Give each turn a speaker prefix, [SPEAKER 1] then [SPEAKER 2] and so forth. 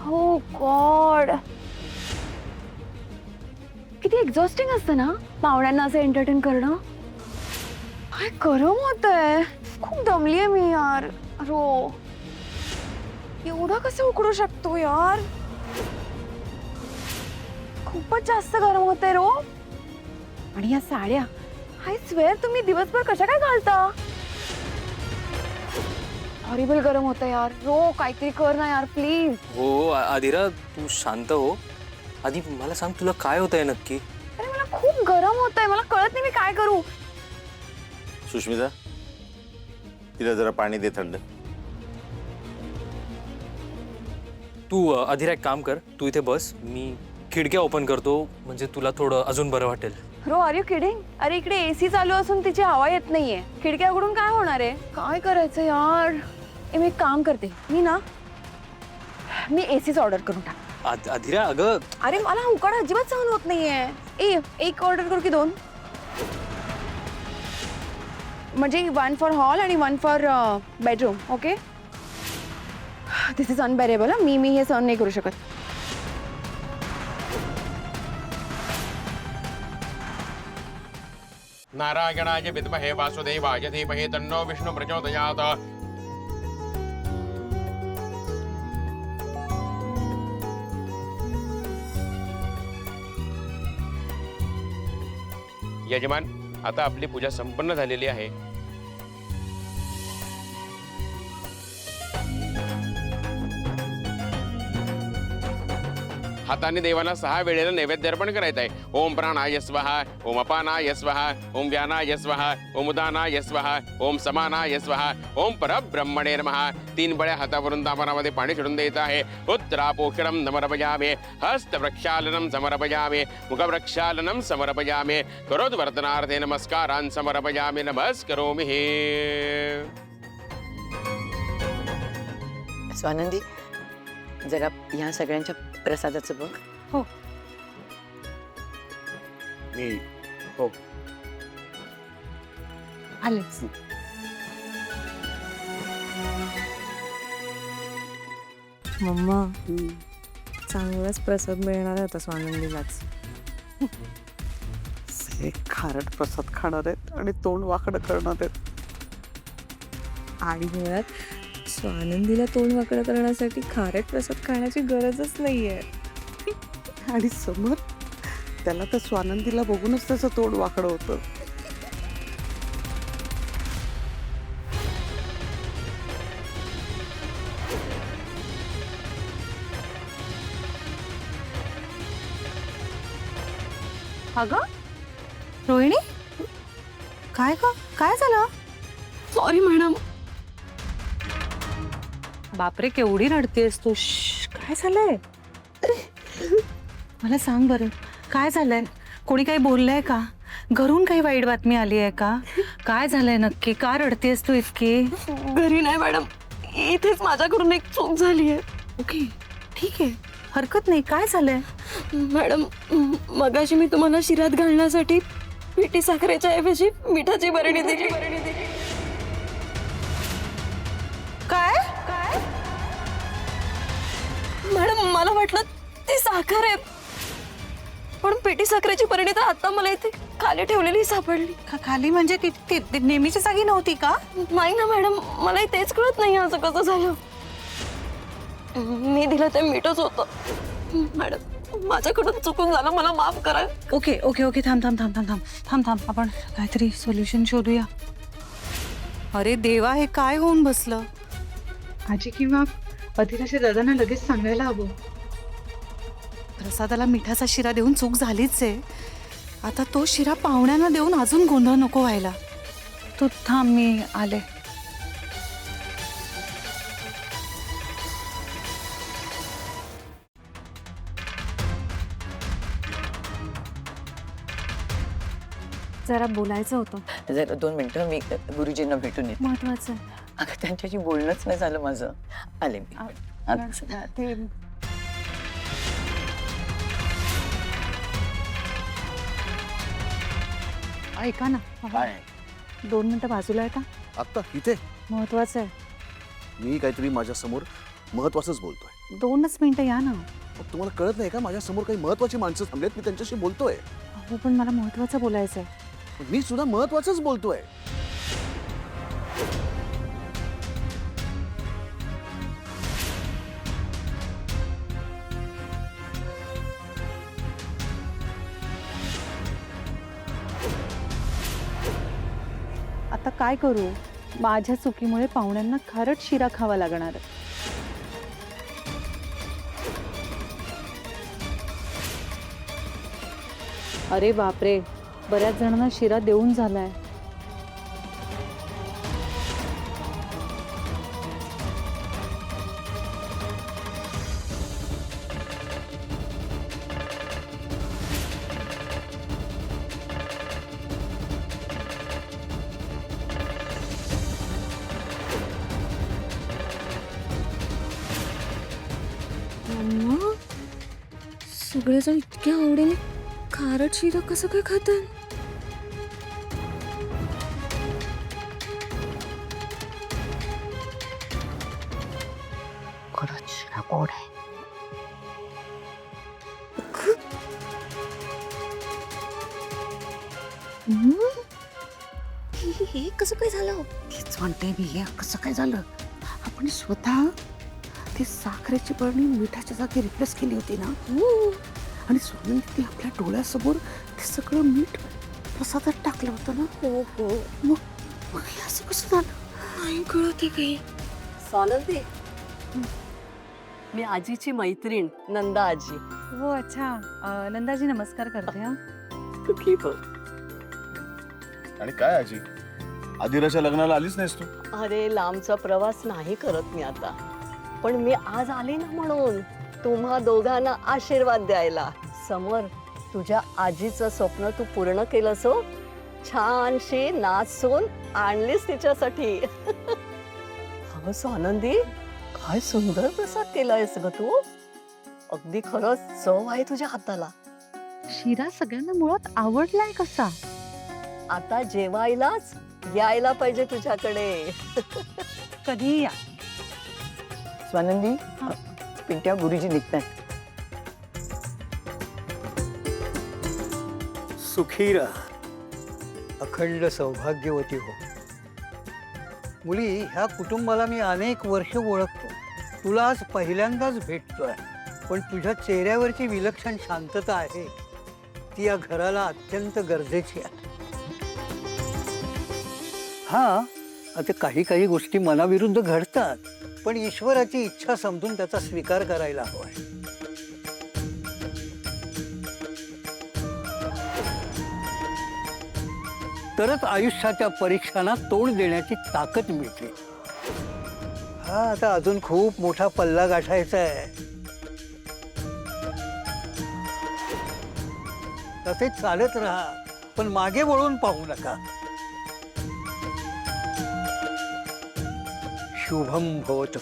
[SPEAKER 1] हो गॉड, किती एक्झॉस्टिंग असतं ना पाहुण्यांना असं एंटरटेन करणं. काय गरम होतंय, खूप दमलीये मी यार. रो एवढं कसं उकडू शकतो यार, खूपच जास्त गरम होतंय रो. आणि या साड्या, आय स्वेअर तुम्ही दिवसभर कशा काय घालता. हॉरिबल गरम होतं यार. रो काहीतरी कर ना यार प्लीज.
[SPEAKER 2] हो आदिरा, तू शांत हो. आधी मला सांग, तुला काय होतंय नक्की?
[SPEAKER 1] अरे मला खूप गरम होतंय, मला कळत नाही मी काय करू.
[SPEAKER 3] सुष्मिता, तिला जरा पाणी दे थंड.
[SPEAKER 2] तू आदिरा एक काम कर, तू इथे बस, मी खिडक्या ओपन करतो, म्हणजे तुला थोडं अजून बरं वाटेल.
[SPEAKER 1] रो आर यू किडिंग? अरे इकडे एसी चालू असून तिची हवा येत नाहीये, खिडक्या उघडून काय होणार आहे. काय करायचं यार. मी एक काम करते, मी एसीच ऑर्डर करून टाक.
[SPEAKER 2] आदिरा अगं,
[SPEAKER 1] अरे मला उकाडा अजिबात सहन होत नाहीये. एक ऑर्डर करू की दोन? म्हणजे 1 फॉर हॉल आणि 1 for bedroom. Okay, this is unbearable. मी हे सहन नाही करू शकत.
[SPEAKER 4] नारायणाय विद्महे वासुदेवाय धीमहि तन्नो विष्णु प्रचोदयात्. यजमान, आता आपली पूजा संपन्न झालेली आहे. हाताने देवाला 6 वेळेला नैवेद्य अर्पण करायचं आहे. ओम प्राणाय स्वाहा, ओम अपानाय स्वाहा, ओम व्यानाय स्वाहा, ओम उदानाय स्वाहा, ओम समानाय स्वाहा, ओम परब्रह्मणे नमः. 3 बळ्या हातावरून दामनामध्ये पाणी सोडून द्यायचं आहे. उत्तरापोषणम समर्पयामि, हस्तप्रक्षालनं समर्पयामि, मुखप्रक्षालनं समर्पयामि, करोद्वर्तनार्थे नमस्कारान् समर्पयामि, नमस्करोमि.
[SPEAKER 5] स्वानंदी, जरा या सगळ्यांच्या प्रसादाचं बघ.
[SPEAKER 1] हो.
[SPEAKER 3] हो.
[SPEAKER 1] आलेच.
[SPEAKER 6] मम्मा, चांगलाच प्रसाद मिळणार आहे आता स्वानंदीलाच.
[SPEAKER 7] एक खारट प्रसाद खाणार आहेत आणि तोंड वाकडं करणार आहेत.
[SPEAKER 6] आणि मुळात स्वानंदीला तोंड वाकडं करण्यासाठी खारट प्रसाद खाण्याची गरजच नाहीये.
[SPEAKER 7] आणि समोर त्याला तर स्वानंदीला बघूनच त्याचं तोंड वाकडं होतं.
[SPEAKER 1] अगं
[SPEAKER 6] रोहिणी, काय झालं?
[SPEAKER 1] Sorry madam.
[SPEAKER 6] बापरे, केवढी रडतेस तू. काय झालंय? मला सांग बरं, काय झालंय? कोणी काही बोललंय का? घरून काही वाईट बातमी आली आहे का? काय झालंय नक्की? का रडतेस तू इतकी?
[SPEAKER 1] घरी नाही मॅडम, इथेच माझ्याकडून एक चूक झाली आहे.
[SPEAKER 6] ओके, ठीक आहे, हरकत नाही. काय झालंय?
[SPEAKER 1] मॅडम, मगाशी मी तुम्हाला शिरात घालण्यासाठी पिठी साखरेच्या ऐवजी मिठाची बरणी दिली.
[SPEAKER 6] काय?
[SPEAKER 1] मॅडम, मला वाटलं ती साखर आहे, पण पिठी साखरेची बरणी तर आता मला इथे खाली ठेवलेली सापडली.
[SPEAKER 6] खाली म्हणजे ती नेहमीची जागी नव्हती का?
[SPEAKER 1] नाही ना मॅडम, मलाही तेच कळत नाही असं कसं झालं. मी दिलं ते मीठच होतं. मॅडम, माझ्याकडून चुकून झालं, मला माफ करा.
[SPEAKER 6] ओके, थांब. आपण काहीतरी सोल्युशन शोधूया. अरे देवा, हे काय होऊन बसलं?
[SPEAKER 8] आजी किंवा अधिराच्या दादांना लगेच सांगायला हवं.
[SPEAKER 6] प्रसादाला मिठाचा शिरा देऊन चूक झालीच आहे. आता तो शिरा पाहुण्यांना देऊन अजून गोंधळ नको व्हायला. तू थांब, मी आले.
[SPEAKER 1] जरा बोलायचं होतं.
[SPEAKER 5] जरा 2 मिनिटं, मी गुरुजींना भेटून येते.
[SPEAKER 1] महत्वाचं.
[SPEAKER 5] अगं, त्यांच्याशी बोलणंच नाही झालं माझं. आले मी.
[SPEAKER 1] ते ऐका ना,
[SPEAKER 3] काय
[SPEAKER 1] 2 मिनिटं बाजूला येता.
[SPEAKER 3] आता इथे
[SPEAKER 1] महत्वाचं आहे.
[SPEAKER 3] मी काहीतरी माझ्या समोर
[SPEAKER 9] महत्वाचंच बोलतोय.
[SPEAKER 6] 2च मिनिटं या ना.
[SPEAKER 9] मग तुम्हाला कळत नाही का माझ्या समोर काही महत्वाची माणसं थांबलेत, मी त्यांच्याशी बोलतोय.
[SPEAKER 6] अहो पण मला महत्वाचं बोलायचं आहे.
[SPEAKER 9] मी सुद्धा महत्वाचंच बोलतोय.
[SPEAKER 6] आता काय करू? माझ्या चुकीमुळे पाहुण्यांना खारट शिरा खावा लागणार. अरे बापरे, बऱ्याच जणांना शिरा देऊन झालाय.
[SPEAKER 1] सगळेजण इतक्या आवडीने खारट शिरा कसं काय खातात?
[SPEAKER 7] खरंच शिरा गोड आहे.
[SPEAKER 1] हे कसं काय झालं?
[SPEAKER 7] तेच म्हणते मी, हे कसं काय झालं? आपण स्वतः ती साखरेची बरणी मिठाच्या जागी रिप्लेस केली होती ना, आणि सुगंधी ती आपल्या डोळ्यासमोर ते सगळं मीठ प्रसादात टाकलं होतं ना.
[SPEAKER 1] हो हो,
[SPEAKER 7] मग हे असं कसं झालं?
[SPEAKER 1] नाही कळत काही.
[SPEAKER 5] स्वानंदी, मी आजीची मैत्रीण नंदा आजी.
[SPEAKER 6] हो अच्छा. नंदाजी नमस्कार करते. हा
[SPEAKER 5] सुखी हो.
[SPEAKER 9] आणि काय आजी, आदिराच्या लग्नाला आलीच नाहीस तू?
[SPEAKER 5] अरे लांबचा प्रवास नाही करत मी आता, पण मी आज आले ना म्हणून तुम्हा दोघांना आशीर्वाद द्यायला. समर, तुझ्या आजीचं स्वप्न तू पूर्ण केलंस हो. छानशी नाचून आणलीस तिच्यासाठी. अगं स्वानंदी, काय सुंदर प्रसाद केलायस ग तू. अगदी खरंच चव आहे तुझ्या हाताला.
[SPEAKER 6] शिरा सगळ्यांना मुळात आवडलाय कसा?
[SPEAKER 5] आता जेवायलाच यायला पाहिजे तुझ्याकडे.
[SPEAKER 6] कधी या.
[SPEAKER 5] स्वानंदी, पिंट्या गुरुजी निघताय.
[SPEAKER 10] सुखी राहा, अखंड सौभाग्यवती हो. मुली, ह्या कुटुंबाला मी अनेक वर्ष ओळखतो. तुला आज पहिल्यांदाच भेटतोय, पण तुझ्या चेहऱ्यावरची विलक्षण शांतता आहे ती या घराला अत्यंत गरजेची आहे. हा, आता काही काही गोष्टी मनाविरुद्ध घडतात, पण ईश्वराची इच्छा समजून त्याचा स्वीकार करायला हवाय. तरच आयुष्याच्या परीक्षांना तोंड देण्याची ताकद मिळते. हा, आता अजून खूप मोठा पल्ला गाठायचा आहे. तसे चालत राहा, पण मागे वळून पाहू नका. शुभम भवतु.